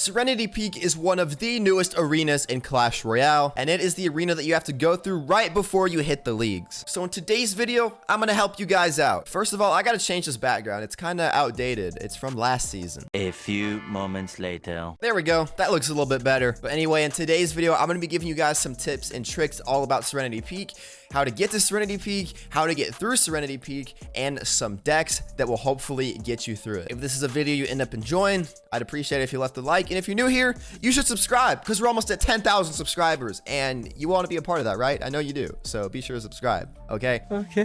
Serenity Peak is one of the newest arenas in Clash Royale, and it is the arena that you have to go through right before you hit the leagues. So in today's video, I'm gonna help you guys out. First of all, I gotta change this background. It's kind of outdated. It's from last season. A few moments later. There we go. That looks a little bit better. But anyway, in today's video, I'm gonna be giving you guys some tips and tricks all about Serenity Peak, how to get to Serenity Peak, how to get through Serenity Peak, and some decks that will hopefully get you through it. If this is a video you end up enjoying, I'd appreciate it if you left a like. And if you're new here, you should subscribe because we're almost at 10,000 subscribers and you want to be a part of that, right? I know you do. So be sure to subscribe. Okay.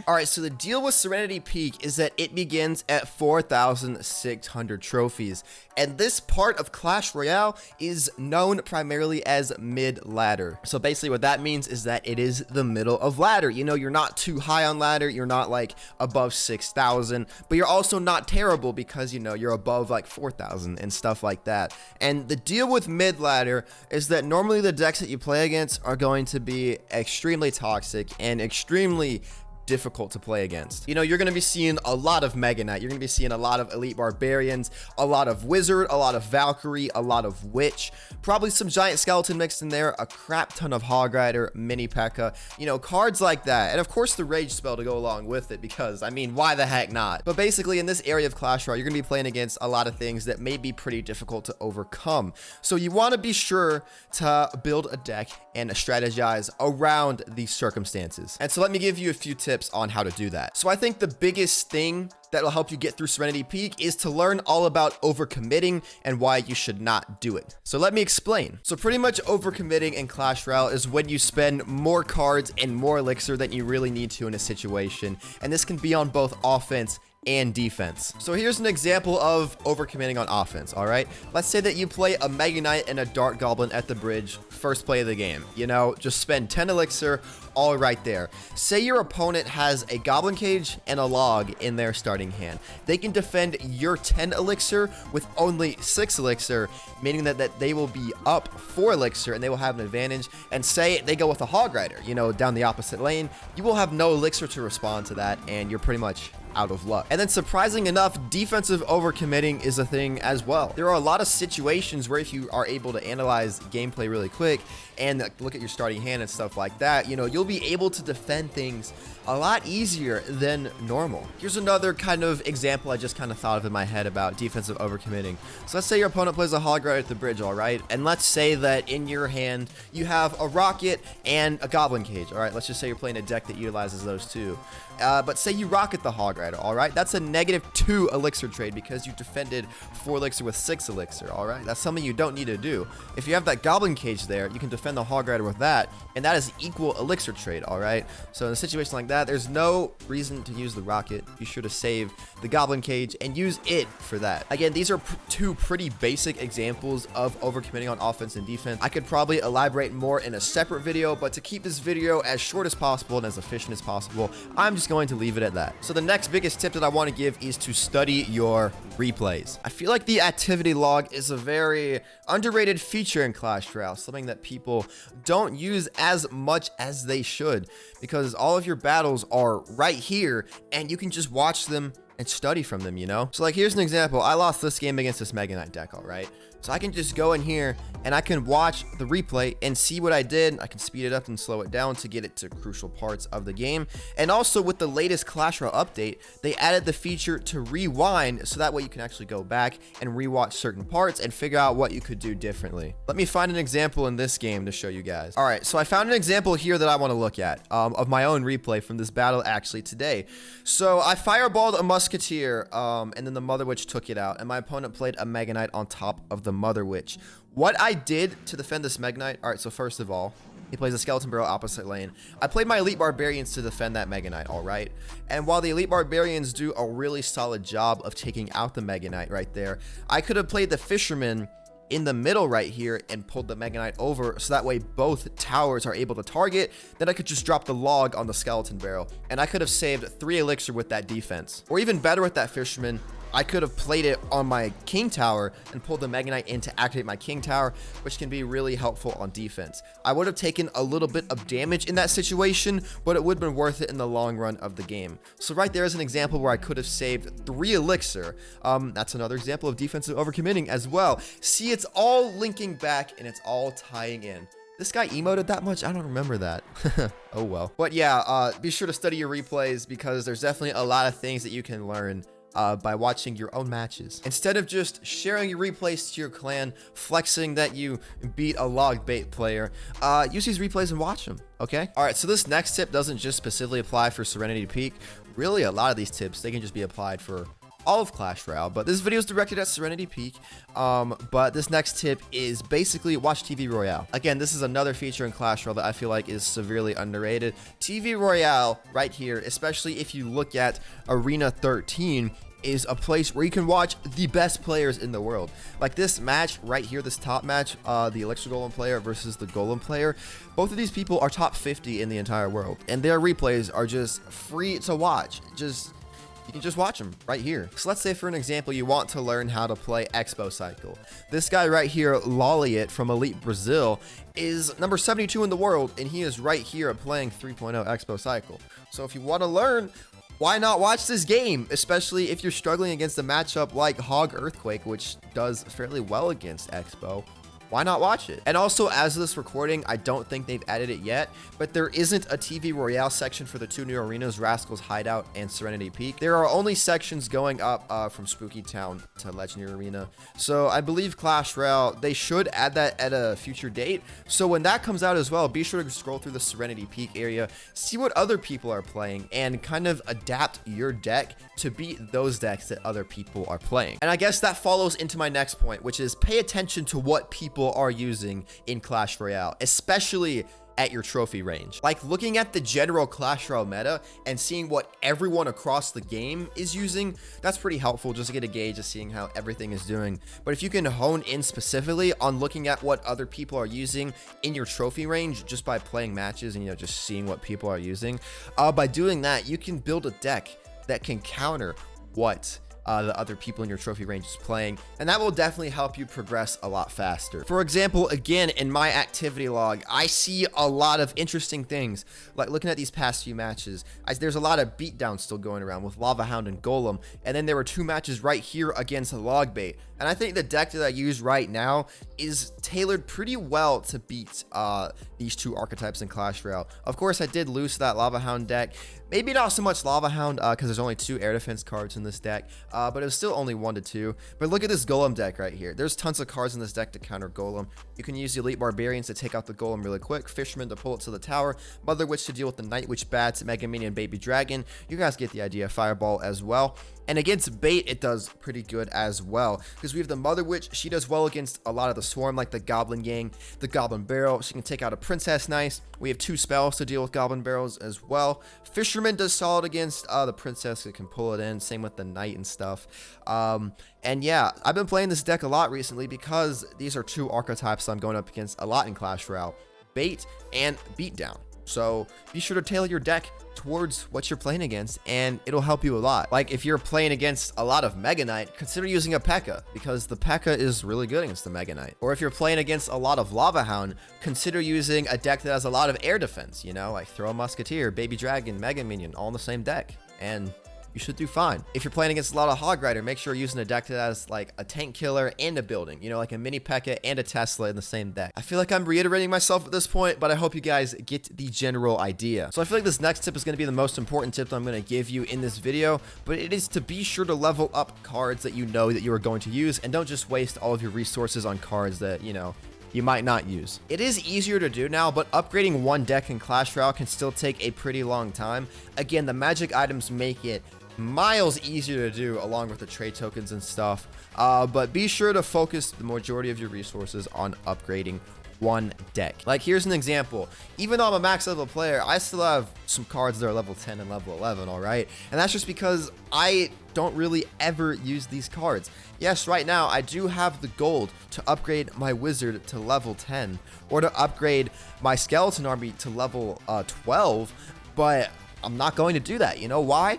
All right. So the deal with Serenity Peak is that it begins at 4,600 trophies. And this part of Clash Royale is known primarily as mid ladder. So basically what that means is that it is the middle of ladder. You know, you're not too high on ladder. You're not like above 6,000, but you're also not terrible because, you know, you're above like 4,000 and stuff like that. And the deal with mid ladder is that normally the decks that you play against are going to be extremely toxic and extremely difficult to play against. You know, you're going to be seeing a lot of Mega Knight. You're going to be seeing a lot of Elite Barbarians, a lot of Wizard, a lot of Valkyrie, a lot of Witch, probably some Giant Skeleton mixed in there, a crap ton of Hog Rider, Mini P.E.K.K.A, you know, cards like that. And of course the Rage spell to go along with it because, I mean, why the heck not? But basically in this area of Clash Royale, you're going to be playing against a lot of things that may be pretty difficult to overcome. So you want to be sure to build a deck and strategize around these circumstances. And so let me give you a few tips on how to do that. So I think the biggest thing that will help you get through Serenity Peak is to learn all about overcommitting and why you should not do it. So let me explain. So pretty much overcommitting in Clash Royale is when you spend more cards and more elixir than you really need to in a situation. And this can be on both offense and defense. So here's an example of overcommitting on offense, all right? Let's say that you play a Mega Knight and a Dart Goblin at the bridge, first play of the game. You know, just spend 10 elixir, all right there. Say your opponent has a Goblin Cage and a Log in their starting hand. They can defend your 10 elixir with only 6 elixir, meaning that they will be up 4 elixir and they will have an advantage. And say they go with a Hog Rider, you know, down the opposite lane, you will have no elixir to respond to that and you're pretty much out of luck. And then surprising enough, defensive overcommitting is a thing as well. There are a lot of situations where if you are able to analyze gameplay really quick and look at your starting hand and stuff like that, you know, you'll be able to defend things a lot easier than normal. Here's another kind of example I just kind of thought of in my head about defensive overcommitting. So let's say your opponent plays a Hog Rider at the bridge, all right? And let's say that in your hand, you have a Rocket and a Goblin Cage, all right? Let's just say you're playing a deck that utilizes those two. But say you Rocket the Hog Rider, all right? That's a -2 elixir trade because you defended 4 elixir with 6 elixir, all right? That's something you don't need to do. If you have that Goblin Cage there, you can defend the Hog Rider with that, and that is equal elixir trade, all right? So in a situation like that, there's no reason to use the Rocket. Be sure to save the Goblin Cage and use it for that. Again, these are two pretty basic examples of overcommitting on offense and defense. I could probably elaborate more in a separate video, but to keep this video as short as possible and as efficient as possible, I'm just going to leave it at that. So the next biggest tip that I want to give is to study your replays. I feel like the activity log is a very underrated feature in Clash Royale, something that people don't use as much as they should because all of your battles are right here and you can just watch them and study from them, you know? So like, here's an example. I lost this game against this Mega Knight deck, all right? So I can just go in here and I can watch the replay and see what I did. I can speed it up and slow it down to get it to crucial parts of the game. And also with the latest Clash Royale update, they added the feature to rewind so that way you can actually go back and rewatch certain parts and figure out what you could do differently. Let me find an example in this game to show you guys. All right, so I found an example here that I want to look at of my own replay from this battle actually today. So I fireballed a Musketeer and then the Mother Witch took it out and my opponent played a Mega Knight on top of the Mother Witch. What I did to defend this Mega Knight, all right, so first of all, he plays a Skeleton Barrel opposite lane. I played my Elite Barbarians to defend that Mega Knight, all right? And while the Elite Barbarians do a really solid job of taking out the Mega Knight right there, I could have played the Fisherman in the middle right here and pulled the Mega Knight over so that way both towers are able to target. Then I could just drop the Log on the Skeleton Barrel and I could have saved 3 elixir with that defense. Or even better with that Fisherman, I could have played it on my king tower and pulled the Mega Knight in to activate my king tower, which can be really helpful on defense. I would have taken a little bit of damage in that situation, but it would have been worth it in the long run of the game. So right there is an example where I could have saved 3 elixir. That's another example of defensive overcommitting as well. See, it's all linking back and it's all tying in. This guy emoted that much? I don't remember that. Oh well. But yeah, be sure to study your replays because there's definitely a lot of things that you can learn by watching your own matches. Instead of just sharing your replays to your clan, flexing that you beat a log bait player, use these replays and watch them, okay? All right, so this next tip doesn't just specifically apply for Serenity Peak. Really, a lot of these tips, they can just be applied for all of Clash Royale, but this video is directed at Serenity Peak. But this next tip is basically watch TV Royale. Again, this is another feature in Clash Royale that I feel like is severely underrated. TV Royale right here, especially if you look at Arena 13, is a place where you can watch the best players in the world. Like this match right here, this top match, the Elixir Golem player versus the Golem player, both of these people are top 50 in the entire world, and their replays are just free to watch. You can just watch them right here. So let's say, for an example, you want to learn how to play Expo Cycle. This guy right here, Lolliot from Elite Brazil, is number 72 in the world, and he is right here playing 3.0 Expo Cycle. So if you want to learn, why not watch this game? Especially if you're struggling against a matchup like Hog Earthquake, which does fairly well against Expo. Why not watch it? And also, as of this recording, I don't think they've added it yet, but there isn't a TV Royale section for the 2 new arenas, Rascals Hideout and Serenity Peak. There are only sections going up from Spooky Town to Legendary Arena. So I believe Clash Royale, they should add that at a future date. So when that comes out as well, be sure to scroll through the Serenity Peak area, see what other people are playing, and kind of adapt your deck to beat those decks that other people are playing. And I guess that follows into my next point, which is pay attention to what people are using in Clash Royale, especially at your trophy range. Like looking at the general Clash Royale meta and seeing what everyone across the game is using, that's pretty helpful just to get a gauge of seeing how everything is doing. But if you can hone in specifically on looking at what other people are using in your trophy range just by playing matches and, you know, just seeing what people are using, by doing that, you can build a deck that can counter what the other people in your trophy range is playing, and that will definitely help you progress a lot faster. For example, again, in my activity log, I see a lot of interesting things. Like looking at these past few matches, there's a lot of beatdowns still going around with Lava Hound and Golem, and then there were 2 matches right here against Log Bait. And I think the deck that I use right now is tailored pretty well to beat these 2 archetypes in Clash Royale. Of course, I did lose that Lava Hound deck. Maybe not so much Lava Hound because there's only 2 air defense cards in this deck, but it was still only 1 to 2. But look at this Golem deck right here. There's tons of cards in this deck to counter Golem. You can use the Elite Barbarians to take out the Golem really quick, Fisherman to pull it to the tower, Mother Witch to deal with the Night Witch Bats, Mega Minion, Baby Dragon. You guys get the idea. Fireball as well. And against bait, it does pretty good as well, because we have the Mother Witch. She does well against a lot of the swarm, like the Goblin Gang, the Goblin Barrel. She can take out a Princess nice. We have 2 spells to deal with Goblin Barrels as well. Fisherman does solid against the Princess. It can pull it in. Same with the Knight and stuff. And yeah, I've been playing this deck a lot recently because these are 2 archetypes I'm going up against a lot in Clash Royale: bait and beatdown. So be sure to tailor your deck towards what you're playing against, and it'll help you a lot. Like if you're playing against a lot of Mega Knight, consider using a P.E.K.K.A. because the P.E.K.K.A. is really good against the Mega Knight. Or if you're playing against a lot of Lava Hound, consider using a deck that has a lot of air defense, you know, like throw a Musketeer, Baby Dragon, Mega Minion, all in the same deck, and you should do fine. If you're playing against a lot of Hog Rider, make sure you're using a deck that has like a tank killer and a building, you know, like a mini P.E.K.K.A. and a Tesla in the same deck. I feel like I'm reiterating myself at this point, but I hope you guys get the general idea. So I feel like this next tip is going to be the most important tip that I'm going to give you in this video, but it is to be sure to level up cards that you know that you are going to use, and don't just waste all of your resources on cards that, you know, you might not use. It is easier to do now, but upgrading one deck in Clash Royale can still take a pretty long time. Again, the magic items make it miles easier to do, along with the trade tokens and stuff, but be sure to focus the majority of your resources on upgrading one deck. Like here's an example. Even though I'm a max level player, I still have some cards that are level 10 and level 11, all right? And that's just because I don't really ever use these cards. Yes, right now I do have the gold to upgrade my wizard to level 10, or to upgrade my skeleton army to level 12, but I'm not going to do that. You know why?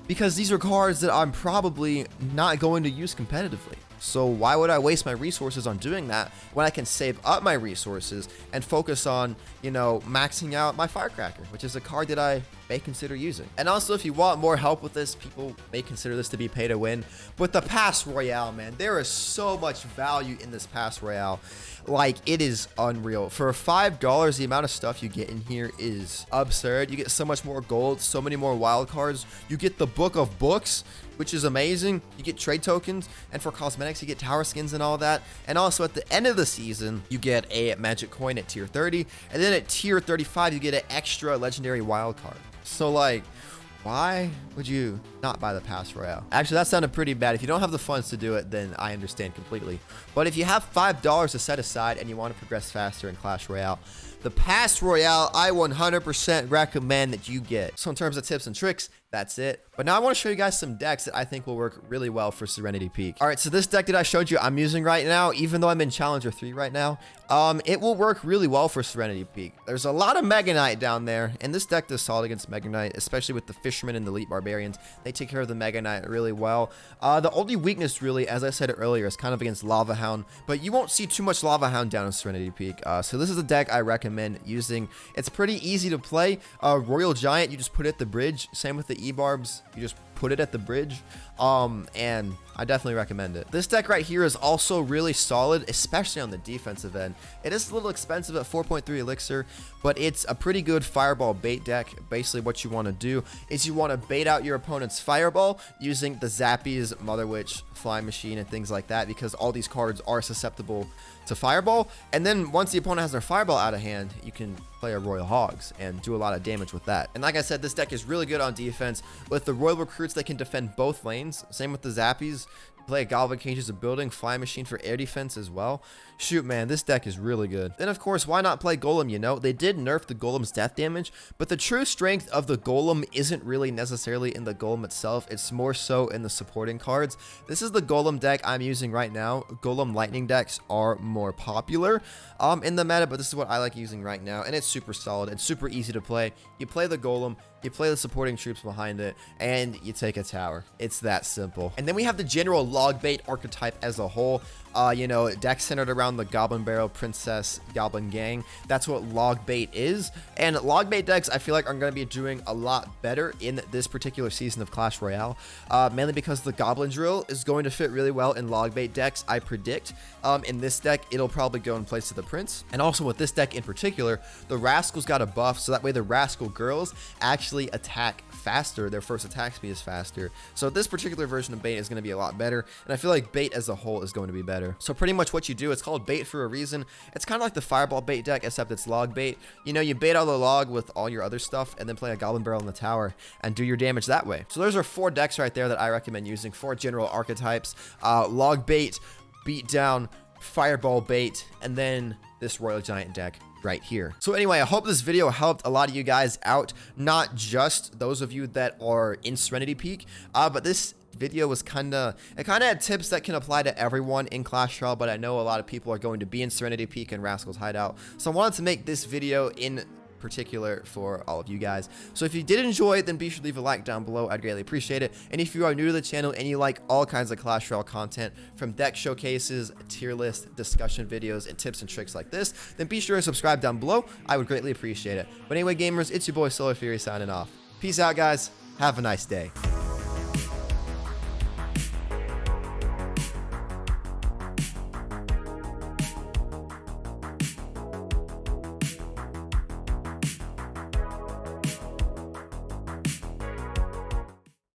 because these are cards that I'm probably not going to use competitively. So why would I waste my resources on doing that when I can save up my resources and focus on, you know, maxing out my Firecracker, which is a card that I may consider using. And also, if you want more help with this, people may consider this to be pay to win. But the Pass Royale, man, there is so much value in this Pass Royale. Like, it is unreal. For $5, the amount of stuff you get in here is absurd. You get so much more gold, so many more wild cards. You get the Book of Books, which is amazing. You get trade tokens, and for cosmetics, you get tower skins and all that. And also, at the end of the season, you get a magic coin at tier 30, and then at tier 35, you get an extra legendary wild card. So, like, why would you not buy the Pass Royale? Actually, that sounded pretty bad. If you don't have the funds to do it, then I understand completely. But if you have $5 to set aside and you want to progress faster in Clash Royale, the Pass Royale, I 100% recommend that you get. So in terms of tips and tricks, that's it. But now I want to show you guys some decks that I think will work really well for Serenity Peak. All right, so this deck that I showed you, I'm using right now, even though I'm in Challenger 3 right now, it will work really well for Serenity Peak. There's a lot of Mega Knight down there, and this deck does solid against Mega Knight, especially with the Fishermen and the Elite Barbarians. They take care of the Mega Knight really well. The only weakness, really, as I said earlier, is kind of against Lava Hound, but you won't see too much Lava Hound down in Serenity Peak. So this is a deck I recommend using. It's pretty easy to play. Royal Giant, you just put it at the bridge. Same with the E-Barbs, you just put it at the bridge. And I definitely recommend it. This deck right here is also really solid, especially on the defensive end. It is a little expensive at 4.3 elixir, but it's a pretty good fireball bait deck. Basically what you want to do is you want to bait out your opponent's fireball using the Zappies, Mother Witch, Flying Machine, and things like that, because all these cards are susceptible to fireball. And then once the opponent has their fireball out of hand, you can play a Royal Hogs and do a lot of damage with that. And like I said, this deck is really good on defense. With the Royal Recruits, they can defend both lanes. Same with the Zappies. Play a Goblin Cages of Building, Flying Machine for air defense as well. Shoot, man, this deck is really good. Then, of course, why not play Golem, you know? They did nerf the Golem's death damage, but the true strength of the Golem isn't really necessarily in the Golem itself. It's more so in the supporting cards. This is the Golem deck I'm using right now. Golem Lightning decks are more popular in the meta, but this is what I like using right now, and it's super solid and super easy to play. You play the Golem, you play the supporting troops behind it, and you take a tower. It's that simple. And then we have the general log bait archetype as a whole. You know, deck centered around the Goblin Barrel, Princess, Goblin Gang. That's what log bait is. And log bait decks, I feel like, are going to be doing a lot better in this particular season of Clash Royale. Mainly because the Goblin Drill is going to fit really well in log bait decks, I predict. In this deck, it'll probably go in place of the Prince. And also with this deck in particular, the Rascals got a buff, so that way the Rascal girls actually attack faster. Their first attack speed is faster. So this particular version of bait is going to be a lot better, and I feel like bait as a whole is going to be better. So pretty much what you do, it's called bait for a reason. It's kind of like the fireball bait deck, except it's log bait. You know, you bait out the log with all your other stuff and then play a Goblin Barrel in the tower and do your damage that way. So those are 4 decks right there that I recommend using, 4 general archetypes: log bait, beat down, fireball bait, and then this Royal Giant deck right here. So anyway, I hope this video helped a lot of you guys out, not just those of you that are in Serenity Peak, but this video was kind of had tips that can apply to everyone in Clash Royale, but I know a lot of people are going to be in Serenity Peak and Rascals Hideout, so I wanted to make this video in particular for all of you guys. So if you did enjoy it, then be sure to leave a like down below. I'd greatly appreciate it. And if you are new to the channel and you like all kinds of Clash Royale content, from deck showcases, tier list, discussion videos, and tips and tricks like this, then be sure to subscribe down below. I would greatly appreciate it. But anyway, gamers, it's your boy Solar Fury signing off. Peace out, guys. Have a nice day.